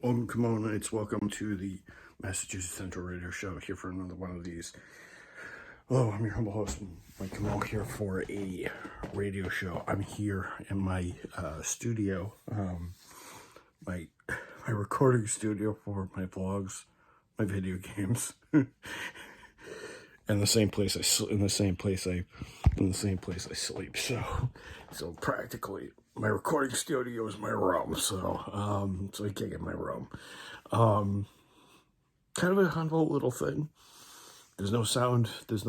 Welcome, Kimonites. Welcome to the Massachusetts Central Radio Show. Here for another one of these. Hello, I'm your humble host, Mike Kimon, here for a radio show. I'm here in my studio, my recording studio for my vlogs, my video games, and the same place I sleep. So practically, my recording studio is my room. So I can't get my room. Kind of a humble little thing. There's no sound. There's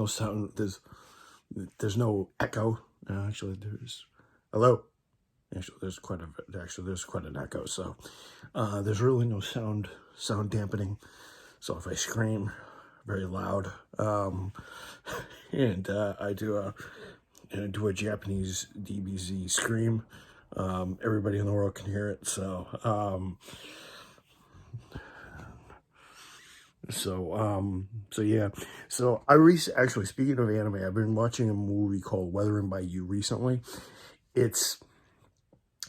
no echo. Actually, there's hello. Actually, there's quite an echo. So there's really no sound dampening. So if I scream very loud, and I do a Japanese DBZ scream, everybody in the world can hear it. So yeah. So actually, speaking of anime, I've been watching a movie called Weathering by You recently. It's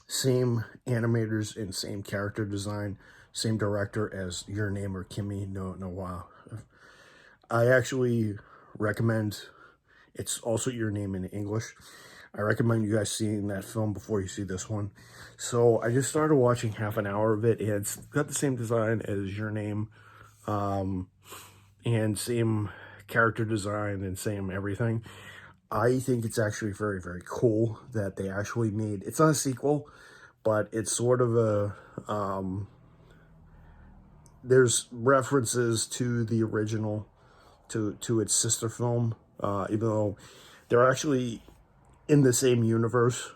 same animators and same character design, same director as Your Name or Kimi no Wa. I actually recommend. It's also Your Name in English. I recommend you guys seeing that film before you see this one. So I just started watching half an hour of it, and it's got the same design as Your Name, and same character design and same everything. I think it's actually very, very cool that they actually made, it's not a sequel, but it's sort of a, there's references to the original, to its sister film, even though they're actually in the same universe,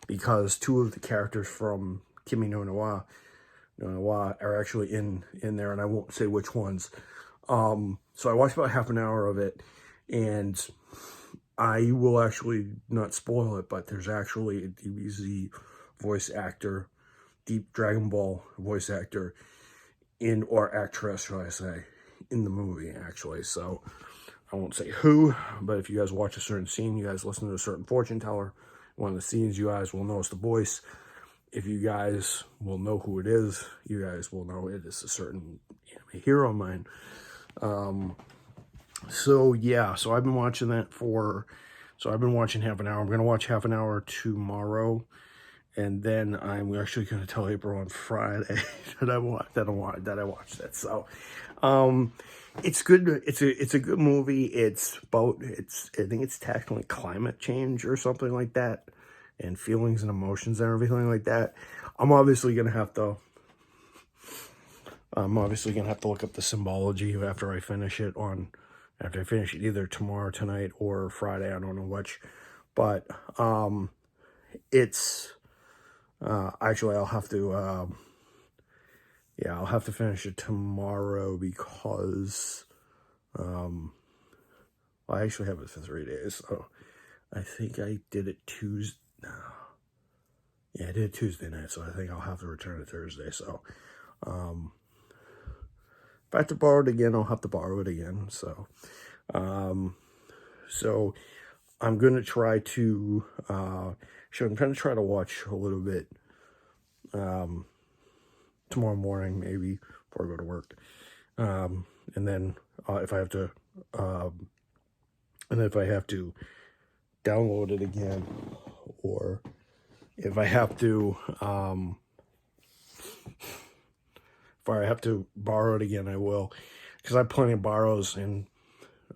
because two of the characters from Kimi no Wa are actually in there, and I won't say which ones. So I watched about half an hour of it, and I will actually not spoil it, but there's actually a DBZ voice actor, Deep Dragon Ball voice actor, or actress, shall I say, in the movie, actually. So I won't say who, but if you guys watch a certain scene, you guys listen to a certain fortune teller, one of the scenes, you guys will notice the voice. If you guys will know who it is, you guys will know it is a certain anime hero of mine. So yeah, so I've been watching that I've been watching half an hour. I'm going to watch half an hour tomorrow, and then I'm actually going to tell April on Friday that I watched it. So, it's good. It's a good movie. I think it's tackling climate change or something like that, and feelings and emotions and everything like that. I'm obviously gonna have to look up the symbology after I finish it either tomorrow, tonight, or Friday. I don't know which, but it's actually I'll have to finish it tomorrow because I actually have it for 3 days. So I think I did it Tuesday. No. Yeah, I did it Tuesday night, so I think I'll have to return it Thursday. So if I have to borrow it again, I'll have to borrow it again. So so I'm gonna try to try to watch a little bit tomorrow morning, maybe before I go to work, and then if I have to download it again, or if I have to borrow it again, I will, because I have plenty of borrows, and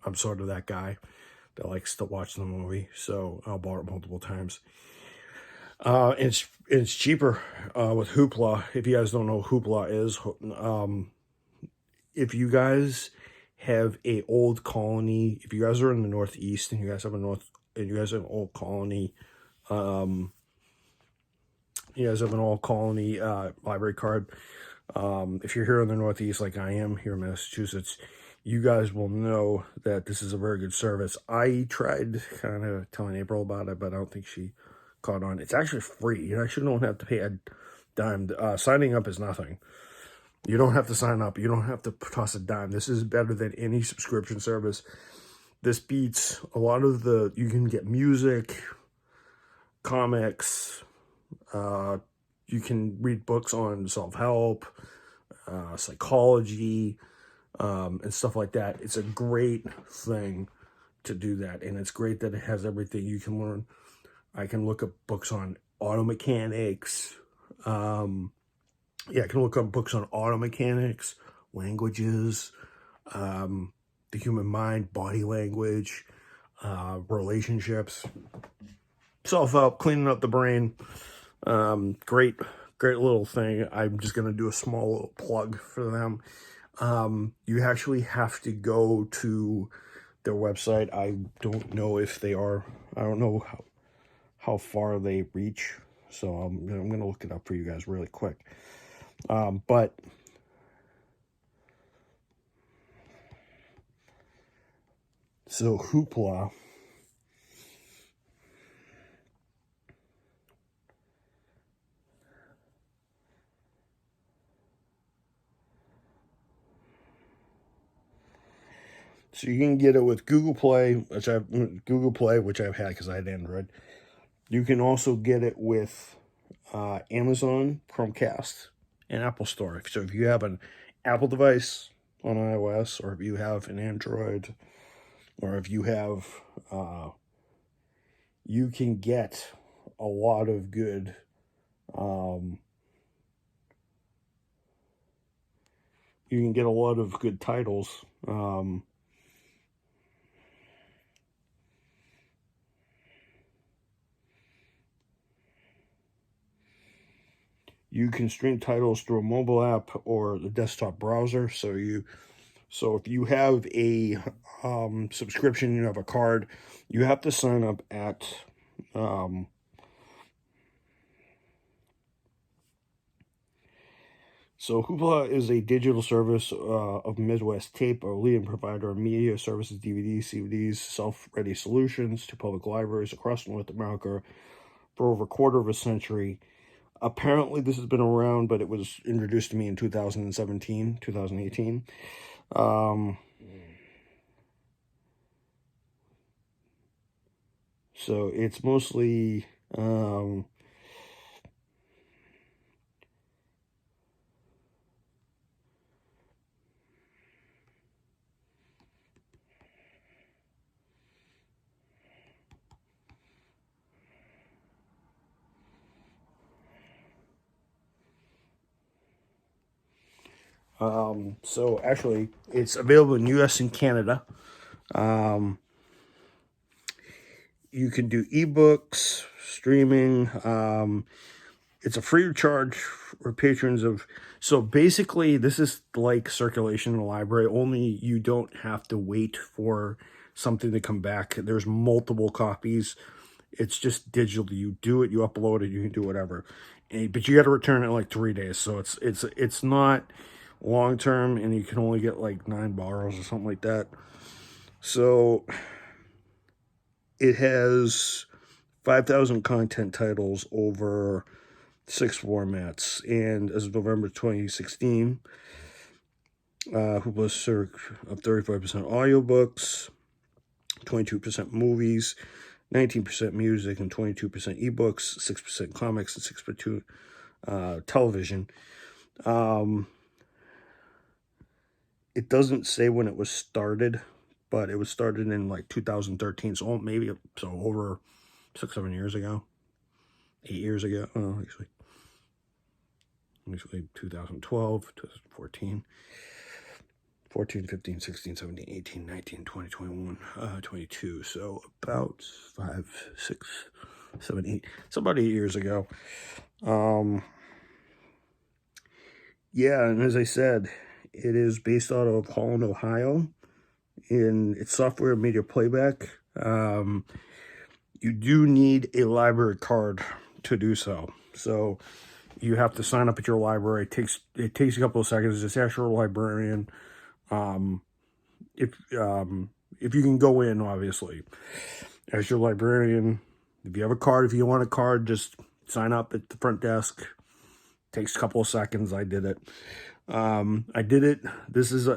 I'm sort of that guy that likes to watch the movie, so I'll borrow it multiple times. It's cheaper with Hoopla. If you guys don't know what Hoopla is, if you guys have a old colony, if you guys are in the Northeast and you guys have an old colony, library card. If you're here in the Northeast, like I am here in Massachusetts, you guys will know that this is a very good service. I tried kind of telling April about it, but I don't think she caught on. It's actually free. You actually don't have to pay a dime. Signing up is nothing. You don't have to sign up. You don't have to toss a dime. This is better than any subscription service. This beats a lot of you can get music, comics, You can read books on self-help, psychology, and stuff like that. It's a great thing to do that, and it's great that it has everything you can learn. I can look up books on auto mechanics. I can look up books on auto mechanics, languages, the human mind, body language, relationships, self-help, cleaning up the brain. Great little thing. I'm just going to do a small little plug for them. You actually have to go to their website. I don't know if they are, I don't know how far they reach. So I'm going to look it up for you guys really quick. But so Hoopla, so you can get it with Google Play, which I've had because I had Android. You can also get it with Amazon, Chromecast, and Apple Store. So if you have an Apple device on iOS, or if you have an Android, or if you have, you can get a lot of good, titles. You can stream titles through a mobile app or the desktop browser. So if you have a subscription, you have a card, you have to sign up at so Hoopla is a digital service of Midwest Tape, a leading provider of media services, DVDs, CVDs, self-ready solutions to public libraries across North America for over a quarter of a century. Apparently, this has been around, but it was introduced to me in 2017, 2018. So it's mostly so actually, it's available in U.S. and Canada. You can do ebooks, streaming. It's a free of charge for patrons of. So basically, this is like circulation in the library. Only you don't have to wait for something to come back. There's multiple copies. It's just digital. You do it, you upload it, you can do whatever. But you got to return it in like 3 days. So it's not long term, and you can only get like 9 borrows or something like that. So it has 5,000 content titles over 6 formats, and as of November 2016, Hoopla served of 35% audiobooks, 22% movies, 19% music, and 22% ebooks, 6% comics, and 6% television. It doesn't say when it was started, but it was started in like 2013, so maybe over 6-7 years ago, 8 years ago. Oh, actually 2012, 2014, 14, 15, 16, 17, 18, 19, 20, 21, 22. So about 5, 6, 7, 8. It's about 8 years ago. Yeah, and as I said, it is based out of Holland, Ohio. In its software media playback. You do need a library card to do so. So you have to sign up at your library. It takes a couple of seconds. Just ask your librarian. If you can go in, obviously, as your librarian. If you have a card, if you want a card, just sign up at the front desk. Takes a couple of seconds. I did it. I did it.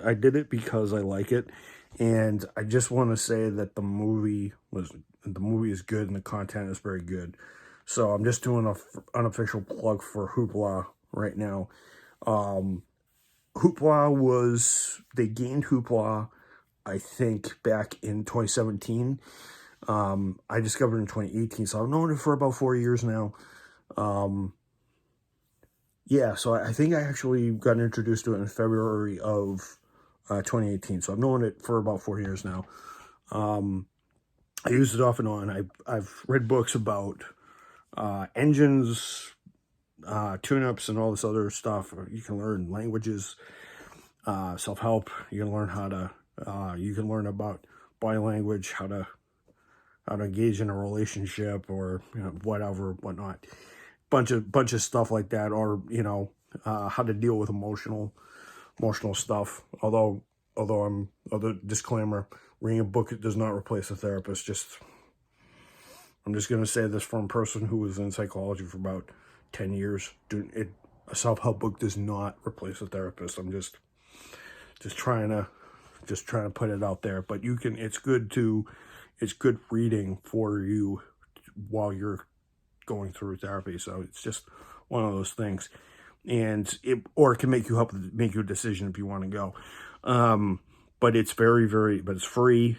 I did it because I like it, and I just want to say that the movie is good and the content is very good. So I'm just doing an unofficial plug for Hoopla right now. They gained Hoopla, I think, back in 2017. I discovered it in 2018, so I've known it for about 4 years now. Yeah, so I think I actually got introduced to it in February of 2018. So I've known it for about 4 years now. I use it off and on. I've read books about engines, tune-ups, and all this other stuff. You can learn languages, self-help. You can learn how to. You can learn about body language, how to engage in a relationship, or whatnot. Bunch of stuff like that, or how to deal with emotional stuff. Although disclaimer, reading a book does not replace a therapist. I'm just going to say this from a person who was in psychology for about 10 years. A self-help book does not replace a therapist. I'm just trying to put it out there. But it's good reading for you while you're going through therapy. So it's just one of those things. And it can make you a decision if you want to go. But it's but it's free.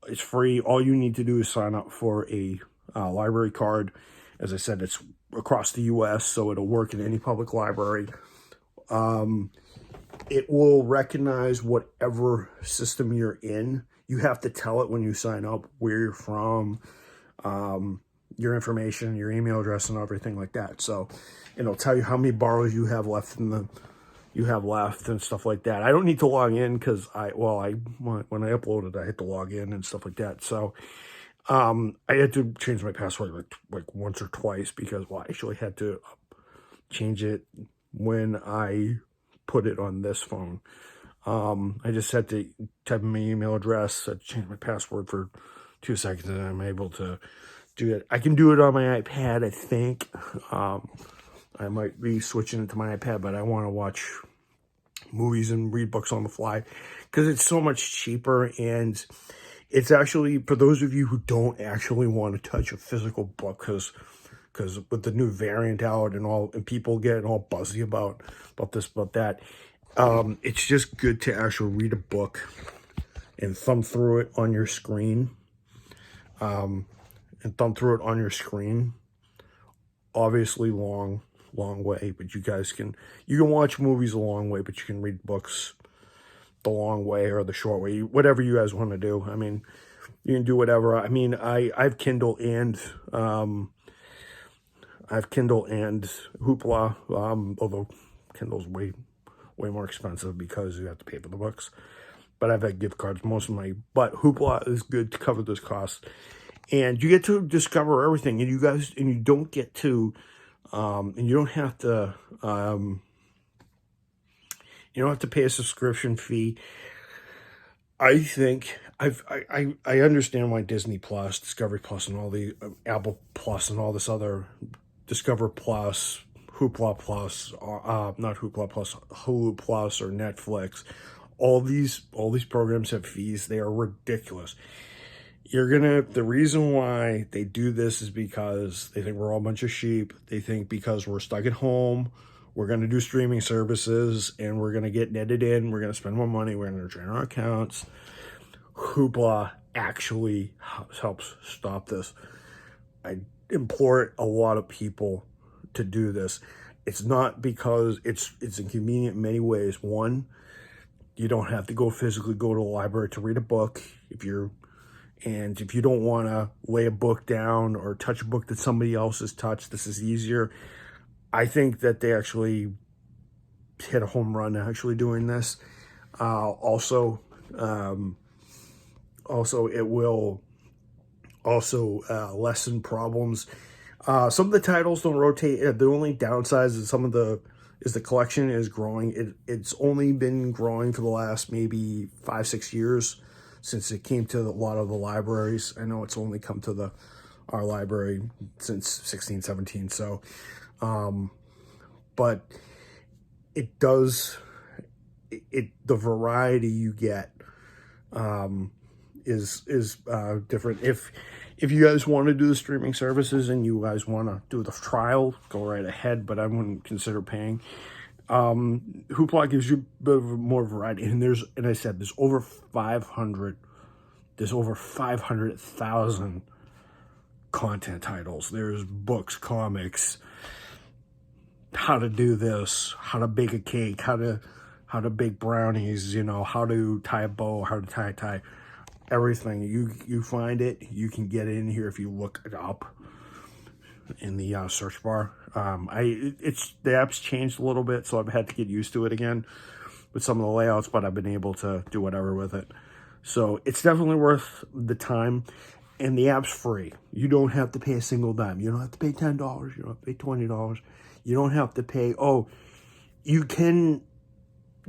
It's free. All you need to do is sign up for a library card. As I said, it's across the U.S., so it'll work in any public library. It will recognize whatever system you're in. You have to tell it when you sign up where you're from, your information, your email address, and everything like that. So it'll tell you how many borrows you have left and stuff like that. I don't need to log in because when I uploaded, I had to log in and stuff like that. So I had to change my password like once or twice because I actually had to change it when I put it on this phone. I just had to type in my email address, I had to change my password for 2 seconds, and I'm able to do it. I can do it on my iPad, I think. I might be switching it to my iPad, but I want to watch movies and read books on the fly because it's so much cheaper. And it's actually, for those of you who don't actually want to touch a physical book, because with the new variant out and people getting all buzzy about this, about that, it's just good to actually read a book and thumb through it on your screen. Obviously long way, but you can watch movies a long way, but you can read books the long way or the short way, whatever you guys want to do. I mean, you can do whatever. I mean, I've Kindle and Hoopla, although Kindle's way more expensive because you have to pay for the books. But I've had gift cards but Hoopla is good to cover those costs. And you get to discover everything, and you don't get to, and you don't have to pay a subscription fee. I think I understand why Disney Plus, Discovery Plus, and all the Apple Plus and all this other Discover Plus, Hoopla Plus, not Hoopla Plus, Hulu Plus or Netflix. All these programs have fees. They are ridiculous. The reason why they do this is because they think we're all a bunch of sheep. They think because we're stuck at home, we're going to do streaming services and we're going to get netted in. We're going to spend more money. We're going to drain our accounts. Hoopla actually helps stop this. I implore a lot of people to do this. It's not because it's inconvenient in many ways. One, you don't have to physically go to a library to read a book. If you don't want to lay a book down or touch a book that somebody else has touched, this is easier. I think that they actually hit a home run actually doing this. Also, it will lessen problems. Some of the titles don't rotate. The only downside is the collection is growing. It's only been growing for the last maybe 5-6 years since it came to a lot of the libraries. I know it's only come to our library since 16, 17. So, but it does, the variety you get, is different. If you guys want to do the streaming services and you guys want to do the trial, go right ahead, but I wouldn't consider paying. Hoopla gives you a bit of more variety, and I said, there's over 500,000 content titles. There's books, comics, how to do this, how to bake a cake, how to bake brownies, how to tie a bow, how to tie a tie, everything. You find it, you can get in here if you look it up in the search bar. The app's changed a little bit, so I've had to get used to it again with some of the layouts, but I've been able to do whatever with it. So it's definitely worth the time, and the app's free. You don't have to pay a single dime. You don't have to pay $10. You don't have to pay $20. You don't have to pay. Oh, you can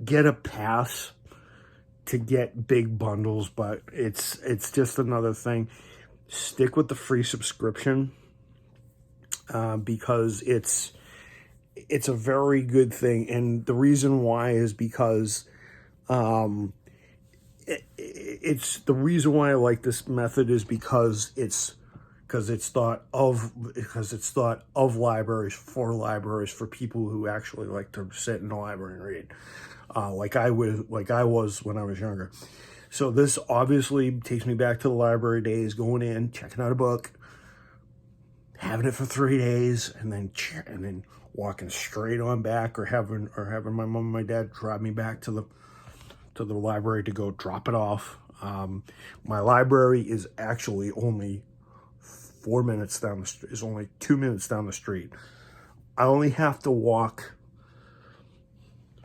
get a pass to get big bundles, but it's just another thing. Stick with the free subscription. Because it's a very good thing, and the reason why is because it's the reason why I like this method is because it's thought of libraries for people who actually like to sit in the library and read, like I was when I was younger. So this obviously takes me back to the library days, going in, checking out a book, having it for 3 days, and then walking straight on back, or having my mom and my dad drive me back to the library to go drop it off. My library is actually only 4 minutes down the street. It's only 2 minutes down the street. I only have to walk.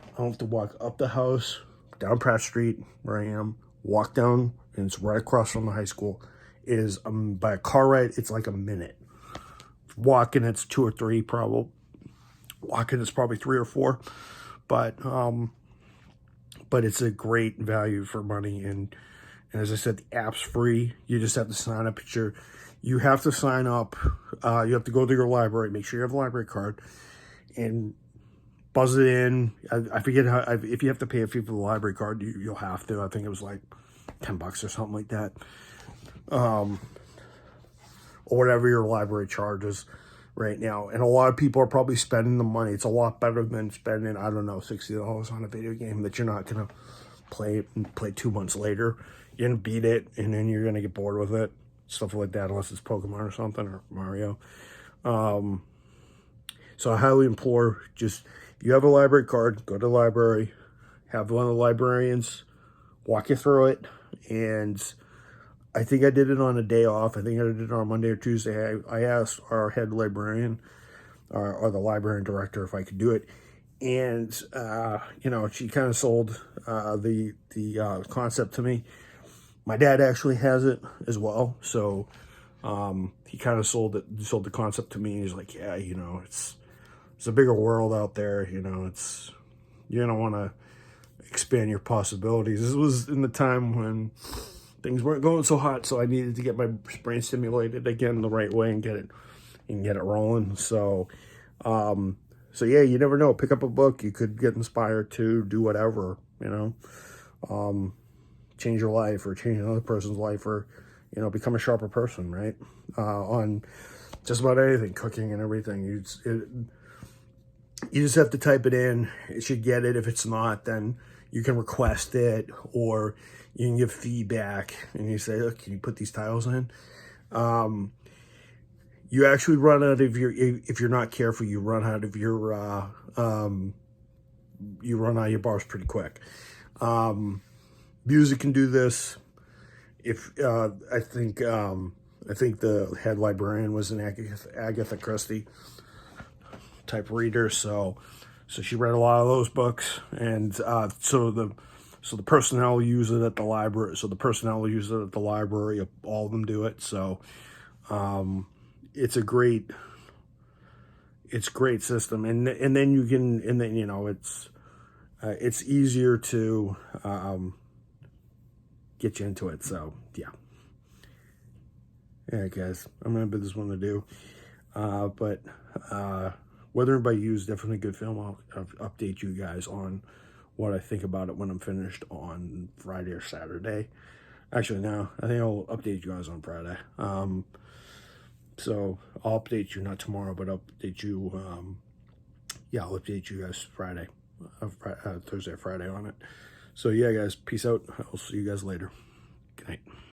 I don't have to walk up the house, down Pratt Street where I am, walk down, and it's right across from the high school. It is by a car ride, it's like a minute. Walking, it's 2 or 3 probably. Walking is probably 3 or 4, but it's a great value for money. And as I said, the app's free. You just have to sign up. You have to sign up. You have to go to your library, make sure you have a library card, and buzz it in. I forget if you have to pay a fee for the library card, you'll have to. I think it was like $10 or something like that. Or whatever your library charges right now. And a lot of people are probably spending the money. It's a lot better than spending, I don't know, $60 on a video game that you're not going to play 2 months later. You're going to beat it, and then you're going to get bored with it. Stuff like that, unless it's Pokemon or something, or Mario. So I highly implore, just, if you have a library card, go to the library, have one of the librarians walk you through it, and I think I did it on a day off. I think I did it on Monday or Tuesday. I asked our head librarian, or the librarian director, if I could do it. And, she kind of sold the concept to me. My dad actually has it as well. So he kind of sold the concept to me. And he's like, yeah, it's a bigger world out there. You're going to want to expand your possibilities. This was in the time when things weren't going so hot, so I needed to get my brain stimulated again the right way and get it rolling. So yeah, you never know. Pick up a book. You could get inspired to do whatever, change your life or change another person's life, or become a sharper person, right? On just about anything, cooking and everything. You just have to type it in. It should get it. If it's not, then you can request it, or you can give feedback, and you say, look, can you put these tiles in? You actually run out of if you're not careful, you run out of your bars pretty quick. Music can do this. I think the head librarian was an Agatha Christie type reader, so she read a lot of those books, and so the personnel use it at the library. So the personnel use it at the library. All of them do it. So it's a great system, and then you can, and then it's easier to get you into it. So yeah, guys, I'm gonna put this one to do, but whether anybody uses, definitely a good film. I'll update you guys on what I think about it when I'm finished on Friday or Saturday. Actually, no, I think I'll update you guys on Friday. So I'll update you, not tomorrow, but I'll update you, yeah, I'll update you guys Friday, Thursday or Friday on it. So yeah, guys, peace out. I'll see you guys later. Good night.